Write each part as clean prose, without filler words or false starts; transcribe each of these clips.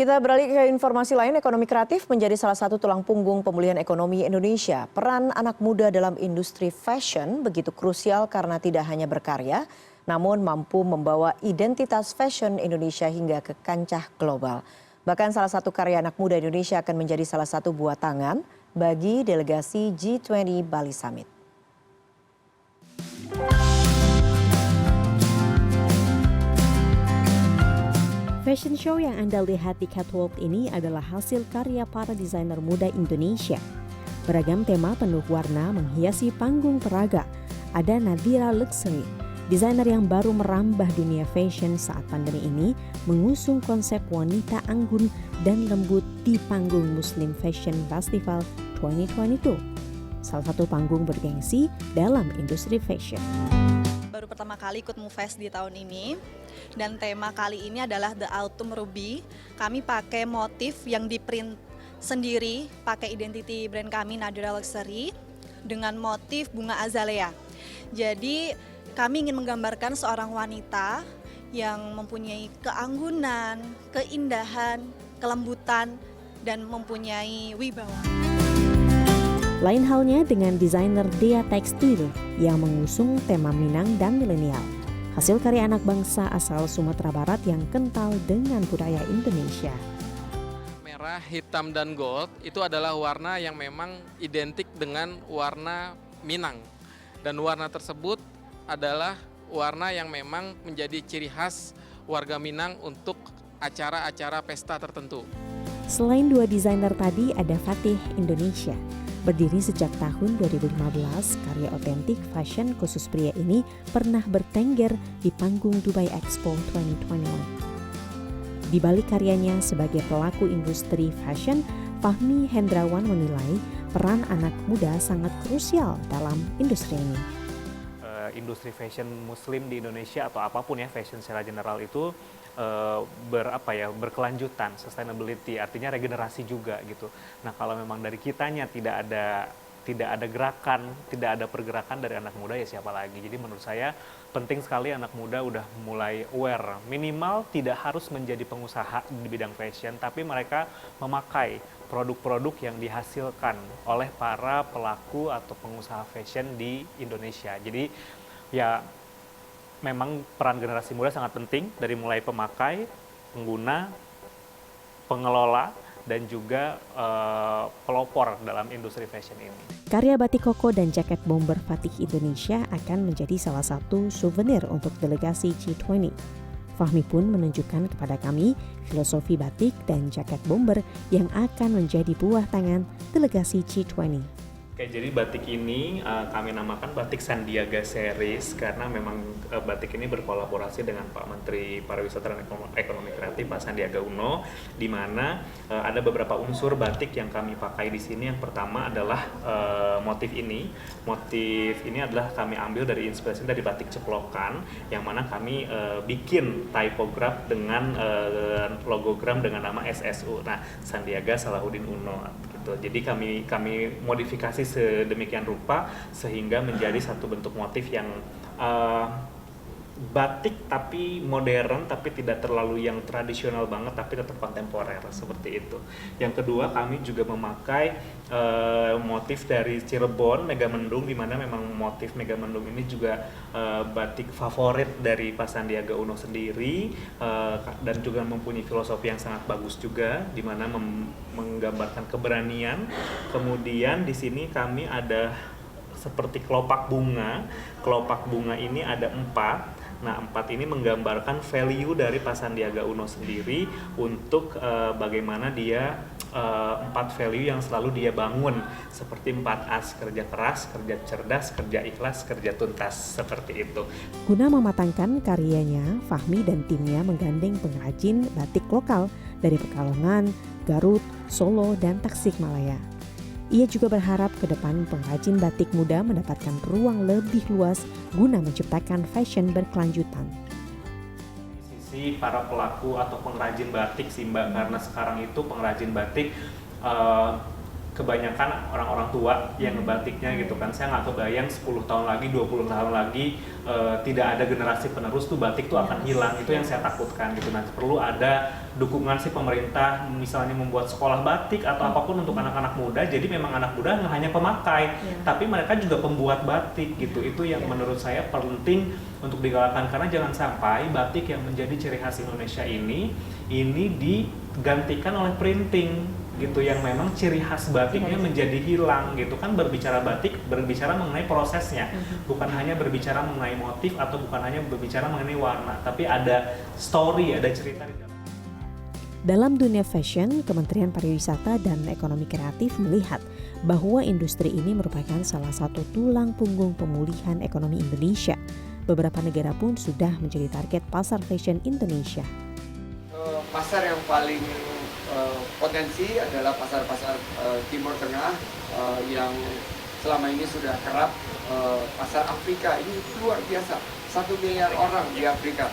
Kita beralih ke informasi lain, ekonomi kreatif menjadi salah satu tulang punggung pemulihan ekonomi Indonesia. Peran anak muda dalam industri fashion begitu krusial karena tidak hanya berkarya, namun mampu membawa identitas fashion Indonesia hingga ke kancah global. Bahkan salah satu karya anak muda Indonesia akan menjadi salah satu buah tangan bagi delegasi G20 Bali Summit. Fashion show yang Anda lihat di catwalk ini adalah hasil karya para desainer muda Indonesia. Beragam tema penuh warna menghiasi panggung peraga. Ada Nadira Luxury, desainer yang baru merambah dunia fashion saat pandemi ini, mengusung konsep wanita anggun dan lembut di panggung Muslim Fashion Festival 2022. Salah satu panggung bergengsi dalam industri fashion. Baru pertama kali ikut MUFES di tahun ini dan tema kali ini adalah The Autumn Ruby. Kami pakai motif yang di-print sendiri, pakai identity brand kami Nadira Luxury dengan motif bunga azalea. Jadi kami ingin menggambarkan seorang wanita yang mempunyai keanggunan, keindahan, kelembutan, dan mempunyai wibawa. Lain halnya dengan desainer Dea Tekstil yang mengusung tema Minang dan milenial. Hasil karya anak bangsa asal Sumatera Barat yang kental dengan budaya Indonesia. Merah, hitam, dan gold itu adalah warna yang memang identik dengan warna Minang. Dan warna tersebut adalah warna yang memang menjadi ciri khas warga Minang untuk acara-acara pesta tertentu. Selain dua desainer tadi, ada Fatih Indonesia. Berdiri sejak tahun 2015, karya otentik fashion khusus pria ini pernah bertengger di panggung Dubai Expo 2021. Di balik karyanya sebagai pelaku industri fashion, Fahmi Hendrawan menilai peran anak muda sangat krusial dalam industri ini. Industri fashion muslim di Indonesia atau apapun ya fashion secara general itu berkelanjutan, sustainability, artinya regenerasi juga gitu. Nah, kalau memang dari kitanya tidak ada gerakan, tidak ada pergerakan dari anak muda, ya siapa lagi. Jadi menurut saya penting sekali anak muda udah mulai aware, minimal tidak harus menjadi pengusaha di bidang fashion, tapi mereka memakai produk-produk yang dihasilkan oleh para pelaku atau pengusaha fashion di Indonesia. Jadi ya memang peran generasi muda sangat penting dari mulai pemakai, pengguna, pengelola, dan juga pelopor dalam industri fashion ini. Karya batik koko dan jaket bomber Fatih Indonesia akan menjadi salah satu souvenir untuk delegasi G20. Fahmi pun menunjukkan kepada kami filosofi batik dan jaket bomber yang akan menjadi buah tangan delegasi G20. Oke, jadi batik ini kami namakan Batik Sandiaga Series karena memang batik ini berkolaborasi dengan Pak Menteri Pariwisata dan Ekonomi Kreatif Pak Sandiaga Uno, di mana ada beberapa unsur batik yang kami pakai di sini. Yang pertama adalah motif ini. Motif ini adalah kami ambil dari inspirasi dari batik ceplokan, yang mana kami bikin typograph dengan logogram dengan nama SSU. Nah, Sandiaga Salahuddin Uno. Jadi kami modifikasi sedemikian rupa sehingga menjadi satu bentuk motif yang batik tapi modern, tapi tidak terlalu yang tradisional banget, tapi tetap kontemporer seperti itu. Yang kedua, kami juga memakai motif dari Cirebon, Megamendung, di mana memang motif Megamendung ini juga batik favorit dari Pak Sandiaga Uno sendiri, dan juga mempunyai filosofi yang sangat bagus juga, di mana menggambarkan keberanian. Kemudian di sini kami ada seperti kelopak bunga. Kelopak bunga ini ada 4. Nah, 4 ini menggambarkan value dari Pak Sandiaga Uno sendiri untuk bagaimana dia 4 value yang selalu dia bangun, seperti 4As, kerja keras, kerja cerdas, kerja ikhlas, kerja tuntas, seperti itu. Guna mematangkan karyanya, Fahmi dan timnya menggandeng pengrajin batik lokal dari Pekalongan, Garut, Solo, dan Tasikmalaya. Ia juga berharap ke depan pengrajin batik muda mendapatkan ruang lebih luas guna menciptakan fashion berkelanjutan. Sisi para pelaku atau pengrajin batik sih Mbak, karena sekarang itu pengrajin batik kebanyakan orang-orang tua yang ngebatiknya gitu kan. Saya nggak kebayang 10 tahun lagi, 20 tahun lagi tidak ada generasi penerus tuh batik tuh akan hilang. Itu yang saya takutkan gitu. Nah, perlu ada dukungan sih pemerintah misalnya membuat sekolah batik atau apapun untuk anak-anak muda. Jadi memang anak muda nggak hanya pemakai, tapi mereka juga pembuat batik gitu. Itu yang menurut saya penting untuk digalakkan, karena jangan sampai batik yang menjadi ciri khas Indonesia ini digantikan oleh printing gitu, yang memang ciri khas batiknya menjadi hilang gitu kan. Berbicara batik, berbicara mengenai prosesnya, bukan hanya berbicara mengenai motif atau bukan hanya berbicara mengenai warna, tapi ada story, ada cerita di dalam. Dalam dunia fashion, Kementerian Pariwisata dan Ekonomi Kreatif melihat bahwa industri ini merupakan salah satu tulang punggung pemulihan ekonomi Indonesia. Beberapa negara pun sudah menjadi target pasar fashion Indonesia. Pasar yang paling potensi adalah pasar-pasar Timur Tengah yang selama ini sudah kerap. Pasar Afrika ini luar biasa, 1 miliar orang di Afrika,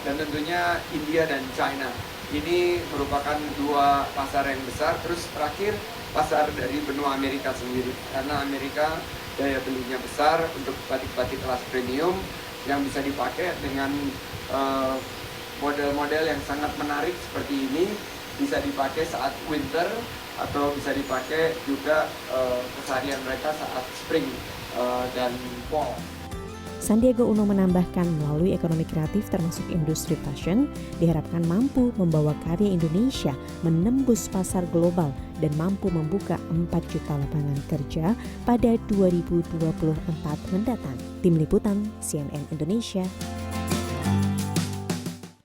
dan tentunya India dan China. Ini merupakan 2 pasar yang besar. Terus terakhir pasar dari benua Amerika sendiri, karena Amerika daya belinya besar untuk batik-batik kelas premium yang bisa dipakai dengan model-model yang sangat menarik seperti ini, bisa dipakai saat winter atau bisa dipakai juga keseharian mereka saat spring dan fall. Sandiaga Uno menambahkan, melalui ekonomi kreatif termasuk industri fashion, diharapkan mampu membawa karya Indonesia menembus pasar global dan mampu membuka 4 juta lapangan kerja pada 2024 mendatang. Tim Liputan CNN Indonesia.